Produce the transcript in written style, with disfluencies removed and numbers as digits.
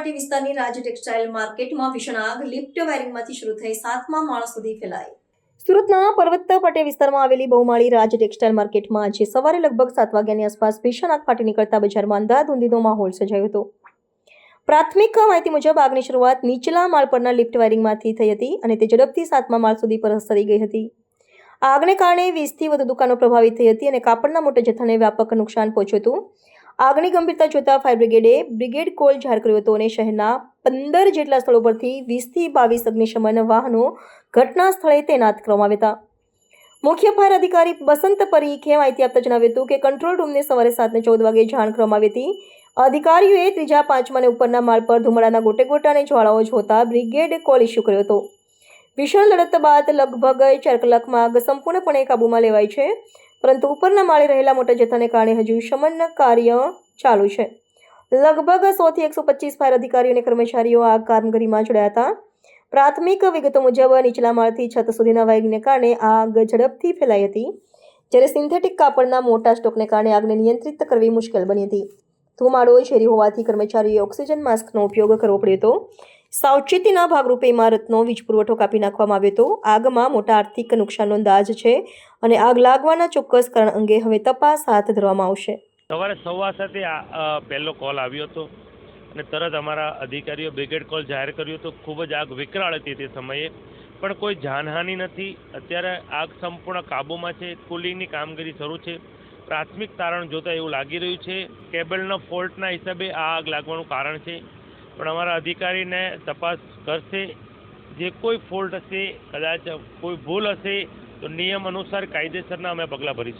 પાટી વિસ્તારની રાજ ટેક્સટાઇલ માર્કેટમાં ભીષણ આગ લિફ્ટ વાયરિંગમાંથી શરૂ થઈ 7મા માળ સુધી ફેલાઈ। સુરતના પર્વત પાટી વિસ્તારમાં આવેલી બહુમાળી રાજ ટેક્સટાઇલ માર્કેટમાં આજે સવારે લગભગ 7 વાગ્યાની આસપાસ ભીષણ આગ ફાટી નીકળતા બજારમાં અંધાધૂંધીનો માહોલ સર્જાયો હતો। પ્રાથમિક માહિતી મુજબ આગની શરૂઆત નીચલા માળ પરના લિફ્ટ વાયરિંગમાંથી થઈ હતી અને તે ઝડપથી 7મા માળ સુધી પ્રસરી ગઈ હતી। આગને કારણે 20થી વધુ દુકાનો પ્રભાવિત થઈ હતી અને કાપડના મોટા જથ્થાને વ્યાપક નુકસાન પહોંચ્યું હતું। આગની ગંભીરતા જોતા ફાયર બ્રિગેડે બ્રિગેડ કોલ જાહેર કર્યો હતો અને શહેરના 15 જેટલા સ્થળો પરથી 20થી 22 અગ્નિશમન વાહનો ઘટના સ્થળે તૈનાત કરવામાં આવ્યા હતા। મુખ્ય ફાયર અધિકારી બસંત પરીખે માહિતી આપતા જણાવ્યું હતું કે કંટ્રોલ રૂમને સવારે 7:14 વાગે જાણ કરવામાં આવી હતી। અધિકારીઓએ ત્રીજા, પાંચમા અને ઉપરના માળ પર ધુમાડાના ગોટે અને જ્વાળાઓ જોતા બ્રિગેડ કોલ ઇસ્યુ કર્યો હતો। ભીષણ લડત બાદ લગભગ 4 કલાકમાં આગ સંપૂર્ણપણે કાબૂમાં લેવાઈ છે, પરંતુ ઉપરના માળે રહેલા મોટા જથ્થાને કારણે હજુ શમન કાર્ય ચાલુ છે। લગભગ 100 થી 125 ફાયર અધિકારીઓ અને કર્મચારીઓ આ કામગીરીમાં જોડાયા હતા। પ્રાથમિક વિગતો મુજબ નીચલા માળથી છત સુધીના વાયરિંગને કારણે આગ ઝડપથી ફેલાઈ હતી, જ્યારે સિન્થેટિક કાપડના મોટા સ્ટોકને કારણે આગને નિયંત્રિત કરવી મુશ્કેલ બની હતી। ધુમાડો ઝેરી હોવાથી કર્મચારીઓએ ઓક્સિજન માસ્કનો ઉપયોગ કરવો પડ્યો હતો। સાવચેતીના ભાગરૂપે ઇમારતનો વીજ પુરવઠો કાપી નાખવામાં આવ્યો હતો। આગમાં મોટા આર્થિક નુકસાનનો અંદાજ છે અને આગ લાગવાના ચોક્કસ કારણ અંગે હવે તપાસ હાથ ધરવામાં આવશે। સવારે 7:15 પહેલો કોલ આવ્યો હતો અને તરત અમારા અધિકારીઓ બ્રિગેડ કોલ જાહેર કર્યો હતો। ખૂબ જ આગ વિકરાળ હતી તે સમયે, પણ કોઈ જાનહાનિ નથી। અત્યારે આગ સંપૂર્ણ કાબૂમાં છે। કુલિંગની કામગીરી શરૂ છે। પ્રાથમિક તારણ જોતાં એવું લાગી રહ્યું છે કેબલનો ફોલ્ટના હિસાબે આ આગ લાગવાનું કારણ છે, પણ અમારા અધિકારીને તપાસ કરશે। જે કોઈ ફોલ્ટ હશે, કદાચ કોઈ ભૂલ હશે તો નિયમ અનુસાર કાયદેસરના અમે પગલાં ભરીશું।